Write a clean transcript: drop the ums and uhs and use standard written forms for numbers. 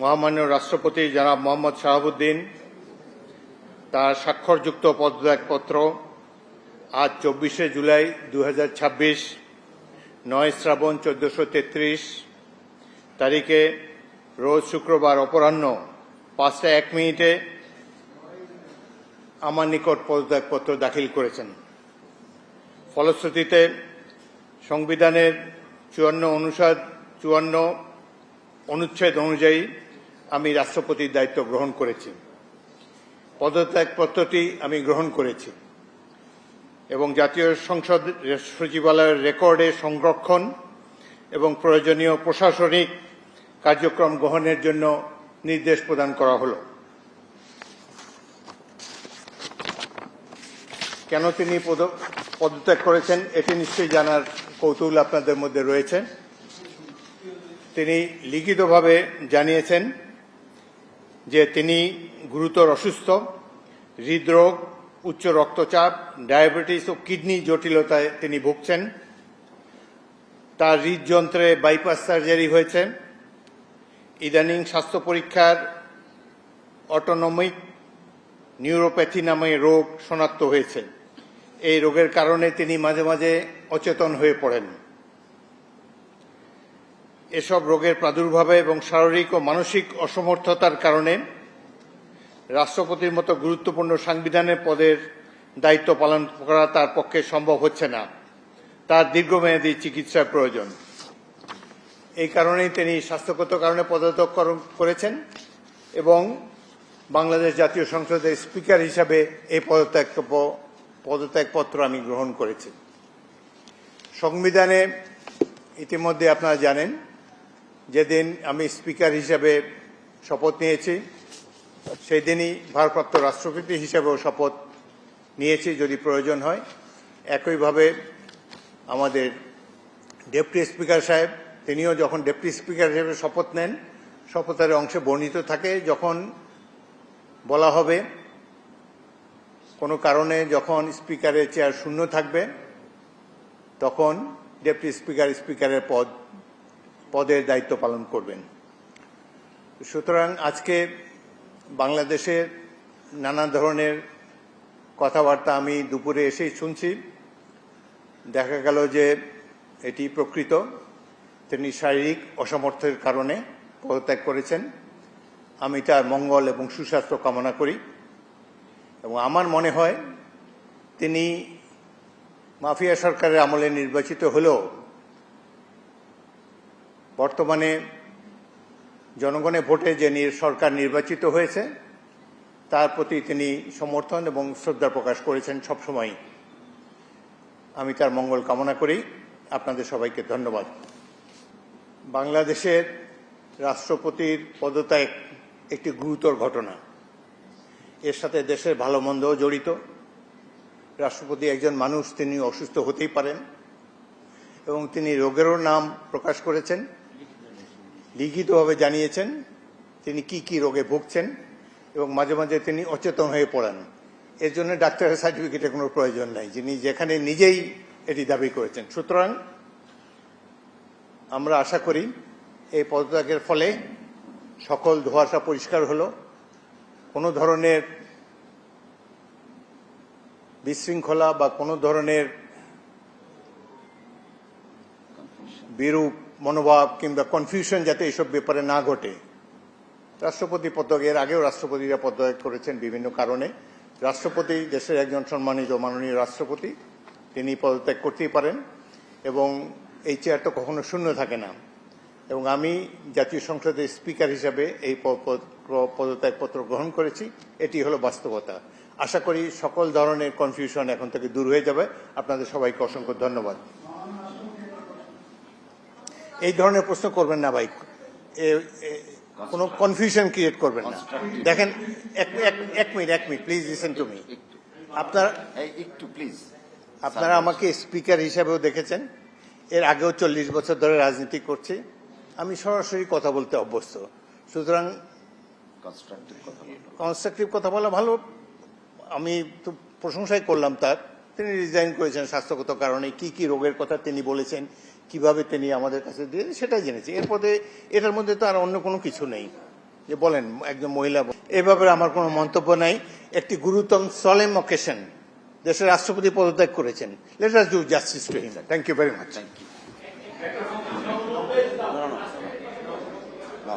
মহামান্য রাষ্ট্রপতি জনাব মোহাম্মদ শাহাবুদ্দিন তার স্বাক্ষরযুক্ত পদত্যাগপত্র আজ 24শে জুলাই 2026 9 শ্রাবণ 1433 তারিখে রোজ শুক্রবার অপরাহ্ন 5টা 1 মিনিটে আমার নিকট পদত্যাগপত্র দাখিল করেছেন। ফলশ্রুতিতে সংবিধানের 54 অনুচ্ছেদ অনুযায়ী আমি রাষ্ট্রপতির দায়িত্ব গ্রহণ করেছি। পদত্যাগপত্রটি আমি গ্রহণ করেছি এবং জাতীয় সংসদ সচিবালয়ের রেকর্ডে সংরক্ষণ এবং প্রয়োজনীয় প্রশাসনিক কার্যক্রম গ্রহণের জন্য নির্দেশ প্রদান করা হলো। কেন তিনি পদত্যাগ করেছেন এটি নিশ্চয়ই জানার কৌতূহল আপনাদের মধ্যে রয়েছে। তিনি লিখিতভাবে জানিয়েছেন যে তিনি গুরুতর অসুস্থ, হৃদরোগ, উচ্চ রক্তচাপ, ডায়াবেটিস ও কিডনি জটিলতায় তিনি ভুগছেন। তার হৃদযন্ত্রে বাইপাস সার্জারি হয়েছে। ইদানিং স্বাস্থ্য পরীক্ষার অটোনমিক নিউরোপ্যাথি নামে রোগ শনাক্ত হয়েছে। এই রোগের কারণে তিনি মাঝে মাঝে অচেতন হয়ে পড়েন। এসব রোগের প্রাদুর্ভাবে এবং শারীরিক ও মানসিক অসমর্থতার কারণে রাষ্ট্রপতির মতো গুরুত্বপূর্ণ সাংবিধানিক পদের দায়িত্ব পালন করা তার পক্ষে সম্ভব হচ্ছে না। তার দীর্ঘমেয়াদী চিকিৎসার প্রয়োজন। এই কারণেই তিনি স্বাস্থ্যগত কারণে পদত্যাগ করেছেন এবং বাংলাদেশ জাতীয় সংসদের স্পিকার হিসাবে এই পদত্যাগপত্র আমি গ্রহণ করেছি। সংবিধানে ইতিমধ্যে আপনারা জানেন যেদিন আমি স্পিকার হিসাবে শপথ নিয়েছি সেই দিনই ভারপ্রাপ্ত রাষ্ট্রপতি হিসাবেও শপথ নিয়েছি যদি প্রয়োজন হয়। একইভাবে আমাদের ডেপুটি স্পিকার সাহেব তিনিও যখন ডেপুটি স্পিকার হিসেবে শপথ নেন শপথের অংশে বর্ণিত থাকে যখন বলা হবে কোনো কারণে যখন স্পিকারের চেয়ার শূন্য থাকবে তখন ডেপুটি স্পিকার স্পিকারের পদের দায়িত্ব পালন করবেন। সুতরাং আজকে বাংলাদেশের নানা ধরনের কথাবার্তা আমি দুপুরে এসেই শুনছি। দেখা গেল যে এটি প্রকৃত। তিনি শারীরিক অসামর্থ্যের কারণে পদত্যাগ করেছেন। আমি তার মঙ্গল এবং সুস্বাস্থ্য কামনা করি এবং আমার মনে হয় তিনি মাফিয়া সরকারের আমলে নির্বাচিত হলেও বর্তমানে জনগণের ভোটে যে সরকার নির্বাচিত হয়েছে তার প্রতি তিনি সমর্থন এবং শ্রদ্ধা প্রকাশ করেছেন সবসময়। আমি তার মঙ্গল কামনা করি। আপনাদের সবাইকে ধন্যবাদ। বাংলাদেশের রাষ্ট্রপতির পদত্যাগ একটি গুরুতর ঘটনা। এর সাথে দেশের ভালো মন্দও জড়িত। রাষ্ট্রপতি একজন মানুষ, তিনি অসুস্থ হতেই পারেন এবং তিনি রোগেরও নাম প্রকাশ করেছেন, লিখিতভাবে জানিয়েছেন তিনি কি কি রোগে ভুগছেন এবং মাঝে মাঝে তিনি অচেতন হয়ে পড়েন। এর জন্য ডাক্তারের সার্টিফিকেটের কোনো প্রয়োজন নাই, যিনি যেখানে নিজেই এটি দাবি করেছেন। সুতরাং আমরা আশা করি এই পদত্যাগের ফলে সকল ধোঁয়াশা পরিষ্কার হলো। কোনো ধরনের বিশৃঙ্খলা বা কোনো ধরনের বিরূপ মনোভাব কিংবা কনফিউশন যাতে এইসব ব্যাপারে না ঘটে। রাষ্ট্রপতি পদত্যাগের আগেও রাষ্ট্রপতিরা পদত্যাগ করেছেন বিভিন্ন কারণে। রাষ্ট্রপতি দেশের একজন সম্মানিত মাননীয় রাষ্ট্রপতি, তিনি পদত্যাগ করতেই পারেন এবং এই চেয়ার তো কখনো শূন্য থাকে না। এবং আমি জাতীয় সংসদের স্পিকার হিসাবে এই পদত্যাগপত্র গ্রহণ করেছি। এটি হলো বাস্তবতা। আশা করি সকল ধরনের কনফিউশন এখন থেকে দূর হয়ে যাবে। আপনাদের সবাইকে অসংখ্য ধন্যবাদ। এই ধরনের প্রশ্ন করবেন না ভাই, কোনো কনফিউশন ক্রিয়েট করবেন না। দেখেন এক minute please listen to me. আপনারা আমাকে স্পিকার হিসাবেও দেখেছেন, এর আগেও 40 বছর ধরে রাজনীতি করছি। আমি সরাসরি কথা বলতে অভ্যস্ত। সুতরাং কনস্ট্রাকটিভ কথা বলা ভালো। আমি তো প্রশংসাই করলাম তার। তিনি রিজাইন করেছেন স্বাস্থ্যগত কারণে। কি কি রোগের কথা তিনি বলেছেন, কিভাবে তিনি আমাদের কাছে দিয়ে সেটাই জেনেছি। এরপরে এটার মধ্যে তো আর অন্য কোনো কিছু নেই। যে বলেন একজন মহিলা, এ ব্যাপারে আমার কোনো মন্তব্য নাই। একটি গুরুতর সলেম অকেশন, দেশের রাষ্ট্রপতি পদত্যাগ করেছেন, let us do justice to him. Thank you very much. No.